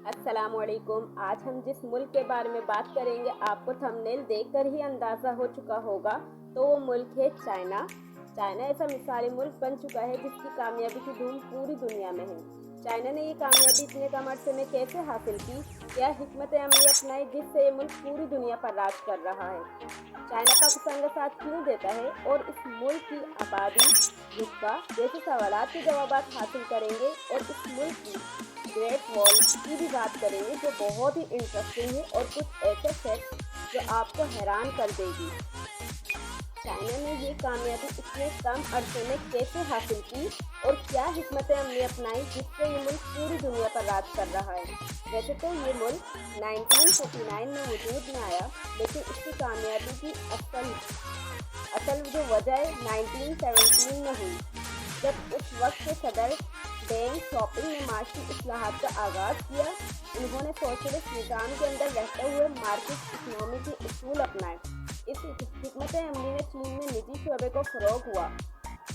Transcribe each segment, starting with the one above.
अस्सलाम वालेकुम। आज हम जिस मुल्क के बारे में बात करेंगे आपको थंबनेल देखकर ही अंदाज़ा हो चुका होगा, तो वो मुल्क है चाइना। चाइना ऐसा मिसाली मुल्क बन चुका है जिसकी कामयाबी की धूम पूरी दुनिया में है। चाइना ने ये कामयाबी इतने कम अरसे में कैसे हासिल की, क्या हिकमत अमली अपनाई जिससे ये मुल्क पूरी दुनिया पर राज कर रहा है। चाइना पाकिस्तान का साथ क्यों देता है और इस मुल्क की आबादी, रुतबा जैसे सवालात के जवाब हासिल करेंगे और इस मुल्क की ग्रेट वॉल की भी बात करेंगे जो बहुत ही इंटरेस्टिंग है और कुछ ऐसे फैक्ट जो आपको हैरान कर देगी। चाइना ने ये कामयाबी इतने कम अरसे में कैसे हासिल की और क्या हिकमत अमली अपनाई जिससे ये मुल्क पूरी दुनिया पर राज कर रहा है। वैसे तो ये मुल्क 1949 में वजूद में आया, लेकिन इसकी कामयाबी की असल जो वजह 1917 में हुई, जब उस वक्त के सदर डेंग शॉपिंग ने माशी इस्लाहात का आगाज़ किया। उन्होंने सोशलिस्ट निज़ाम के अंदर रहते हुए मार्केट इकनॉमी के उसूल अपनाए। इस हिकमत अमली ने चीन में निजी शोबे को फ़रोग हुआ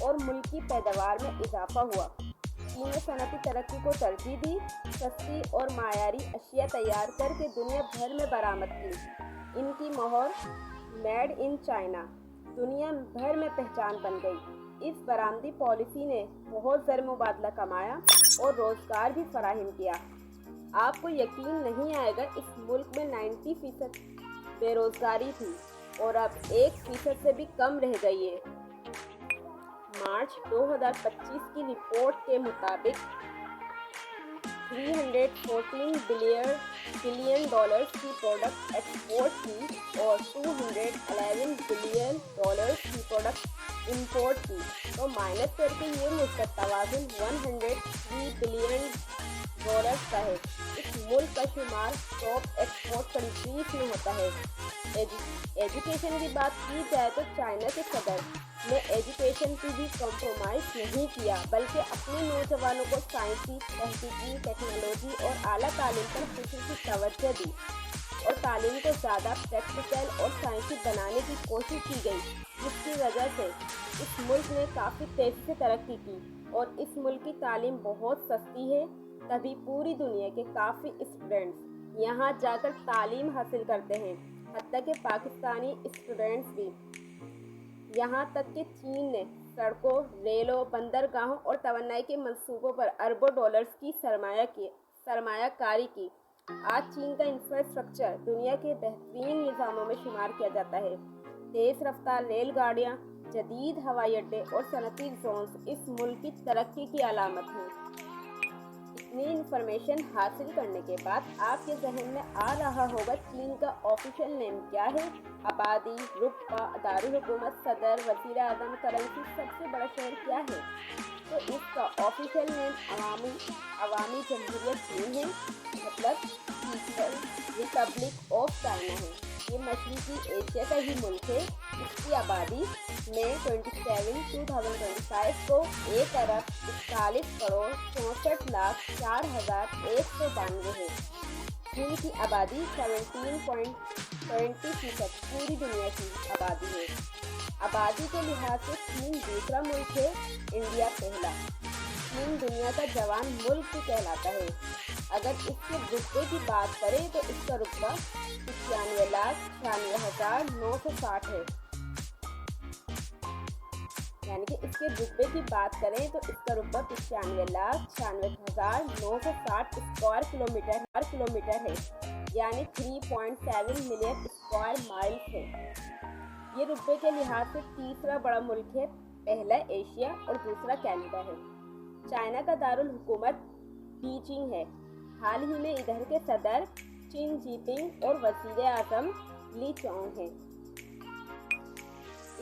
और मुल्क की पैदावार में इजाफा हुआ। चीन ने सनती तरक्की को तरजीह दी, सस्ती और मायारी अशिया तैयार करके दुनिया भर में बरामद की। इनकी मोहर मेड इन चाइना दुनिया भर में पहचान बन गई। इस बरामदी पॉलिसी ने बहुत ज़र मुबादला कमाया और रोज़गार भी फराहम किया। आपको यकीन नहीं आएगा, इस मुल्क में 90% बेरोज़गारी थी और अब 1% से भी कम रह गई है। मार्च 2025 की रिपोर्ट के मुताबिक 314 बिलियन डॉलर्स की प्रोडक्ट एक्सपोर्ट की और 211 बिलियन डॉलर्स की प्रोडक्ट इंपोर्ट की, तो माइनस करके ये मुल्क तवाज़ुन 103 बिलियन डॉलर्स का है। इस मुल्क का शुमार टॉप एक्सपोर्ट कंट्रीज में होता है। एजुकेशन की बात की जाए तो चाइना के सदर ने एजुकेशन की भी कॉम्प्रोमाइज़ नहीं किया, बल्कि अपने नौजवानों को साइंसी, तहकीकी, टेक्नोलॉजी और आला तालीम पर खुसूसी तवज्जो दी और तालीम को ज़्यादा प्रैक्टिकल और साइंसी बनाने की कोशिश की गई, जिसकी वजह से इस मुल्क ने काफ़ी तेज़ी से तरक्की की। और इस मुल्क की तालीम बहुत सस्ती है, तभी पूरी दुनिया के काफ़ी स्टूडेंट्स यहाँ जाकर तालीम हासिल करते हैं, हत्ता कि पाकिस्तानी स्टूडेंट्स भी। यहाँ तक कि चीन ने सड़कों, रेलों, बंदरगाहों और तवन्नाई के मंसूबों पर अरबों डॉलर्स की सरमायाकारी की। आज चीन का इंफ्रास्ट्रक्चर दुनिया के बेहतरीन निज़ामों में शुमार किया जाता है। तेज़ रफ्तार रेलगाड़ियाँ, जदीद हवाई अड्डे और सनती जोन्स इस मुल्क की तरक्की की अलामत हैं। इतनी इंफॉर्मेशन हासिल करने के बाद आपके जहन में आ रहा होगा चीन का ऑफिशियल नेम क्या है। आबादी, रुतबा, दारुल हुकूमत, सदर, वज़ीर आज़म, करेंसी, सबसे बड़ा शहर क्या है। तो इसका ऑफिशियल नेम अवामी जमहूरियत चीन है, मतलब पीपल्स रिपब्लिक ऑफ चाइना है। ये मशरक़ी एशिया का ही मुल्क है। इसकी आबादी मई 27, 2025 को 1,41,64,04,192 है। चीन की आबादी 17.20% पूरी दुनिया की आबादी है। आबादी के लिहाज से चीन दूसरा मुल्क है, इंडिया पहला। चीन दुनिया का जवान मुल्क भी कहलाता है। अगर इसके रुतबे की बात करें तो इसका रुतबा 95,96,960 है। यानी कि इसके रुतबे की बात करें तो इसका रुतबा 95,96,960 स्क्वायर किलोमीटर है, यानी 3.7 मिलियन स्क्वायर माइल्स है। ये रुतबे के लिहाज से तीसरा बड़ा मुल्क है, पहला एशिया और दूसरा कनाडा है। चाइना का दारुल हुकूमत बीजिंग है। हाल ही में इधर के सदर चिन जिनपिंग और वज़ीर आज़म ली चोंग हैं।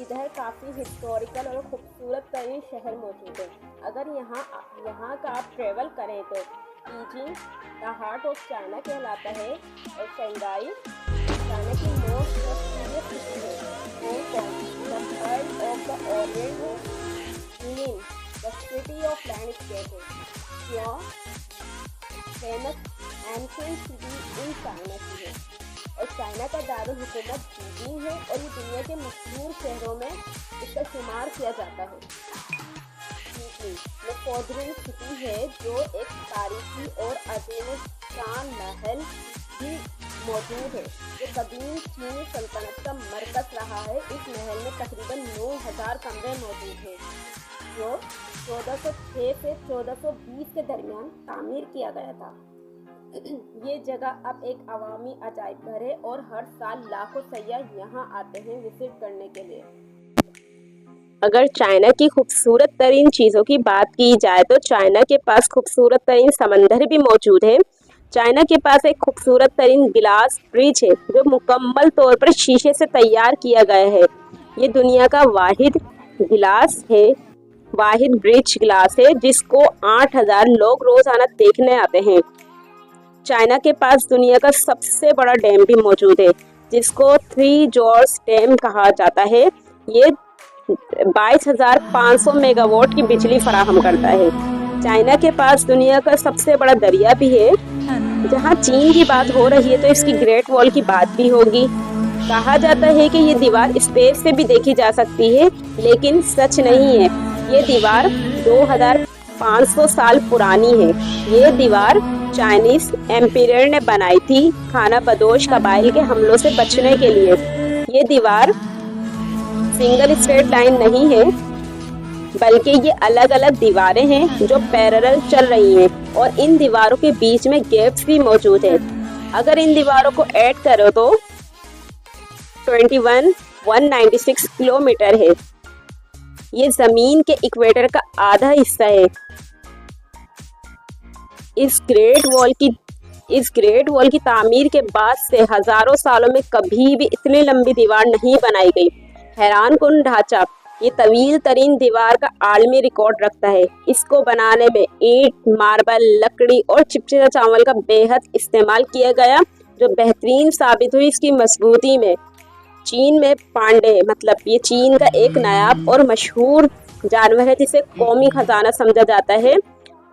इधर काफ़ी हिस्टोरिकल और खूबसूरत तरीन शहर मौजूद हैं। अगर यहाँ का आप ट्रेवल करें तो Beijing the heart of China कहलाता है और शंघाई चाइना की मोस्ट प्रेस्टीजियस सिटी है। Hong Kong the pearl of the Orient है। यूनिन द सिटी ऑफ लैंडस्केप है। Seoul famous ancient city in China की है और चाइना का दारुल हुकूमत बीजिंग है और ये दुनिया के मशहूर शहरों में इसका शुमार किया जाता है। में फौजरी सिटी है, जो एक तारीखी और अजीम शान महल भी मौजूद है, जो कदीम चीनी सल्तनत का मरकज रहा है। इस महल में तकरीबन 9000 कमरे मौजूद हैं, जो 1406 से 1420 के दरमियान तामीर किया गया था। ये जगह अब एक अवामी अजायब घर है और हर साल लाखों सयाह यहाँ आते हैं विजिट करने के लिए। अगर चाइना की खूबसूरत तरीन चीज़ों की बात की जाए तो चाइना के पास खूबसूरत तरीन समंदर भी मौजूद है। चाइना के पास एक खूबसूरत तरीन गिलास ब्रिज है, जो मुकम्मल तौर पर शीशे से तैयार किया गया है। ये दुनिया का वाहिद ब्रिज गिलास है, जिसको 8000 लोग रोजाना देखने आते हैं। चाइना के पास दुनिया का सबसे बड़ा डैम भी मौजूद है, जिसको 3 जॉर्ज डैम कहा जाता है। ये 22,500 मेगावाट की बिजली फराहम करता है। चाइना के पास दुनिया का सबसे बड़ा दरिया भी है। जहाँ चीन की बात हो रही है तो इसकी ग्रेट वॉल की बात भी होगी। कहा जाता है कि ये दीवार स्पेस से भी देखी जा सकती है, लेकिन सच नहीं है। ये दीवार 2500 साल पुरानी है। ये दीवार चाइनीज एम्पायर ने बनाई थी खाना बदोश कबाइल के हमलों से बचने के लिए। ये दीवार सिंगल स्ट्रेट लाइन नहीं है, बल्कि ये अलग अलग दीवारें हैं जो पैरेलल चल रही हैं, और इन दीवारों के बीच में गैप्स भी मौजूद है। अगर इन दीवारों को ऐड करो तो 21,196 किलोमीटर है। ये जमीन के इक्वेटर का आधा हिस्सा है। इस ग्रेट वॉल की तामीर के बाद से हजारों सालों में कभी भी इतनी लंबी दीवार नहीं बनाई गई। हैरान कुन ढांचा ये तवील तरीन दीवार का आलमी रिकॉर्ड रखता है। इसको बनाने में ईंट, मार्बल, लकड़ी और चिपचिपा चावल का बेहद इस्तेमाल किया गया, जो बेहतरीन साबित हुई इसकी मजबूती में। चीन में पांडे ये चीन का एक नायाब और मशहूर जानवर है, जिसे कौमी खजाना समझा जाता है,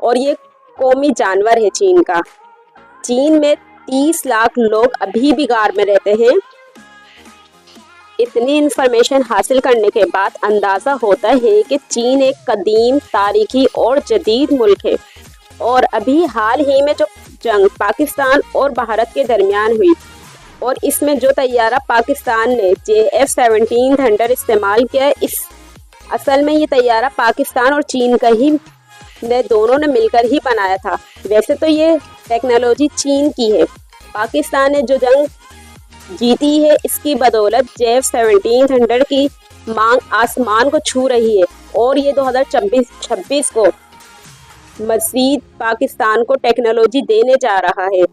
और ये कौमी जानवर है चीन का। चीन में 30 लाख लोग अभी भी गार में रहते हैं। इतनी इन्फॉर्मेशन हासिल करने के बाद अंदाज़ा होता है कि चीन एक कदीम, तारीखी और जदीद मुल्क है, और अभी हाल ही में जो जंग पाकिस्तान और भारत के दरमियान हुई, और इसमें जो तैयारा पाकिस्तान ने JF-17 थंडर इस्तेमाल किया, असल में ये तैयारा पाकिस्तान और चीन का ही दोनों ने मिलकर ही बनाया था। वैसे तो ये टेक्नोलॉजी चीन की है। पाकिस्तान ने जो जंग जीती है, इसकी बदौलत JF-17 थंडर की मांग आसमान को छू रही है, और ये 2026 को मज़ीद पाकिस्तान को टेक्नोलॉजी देने जा रहा है।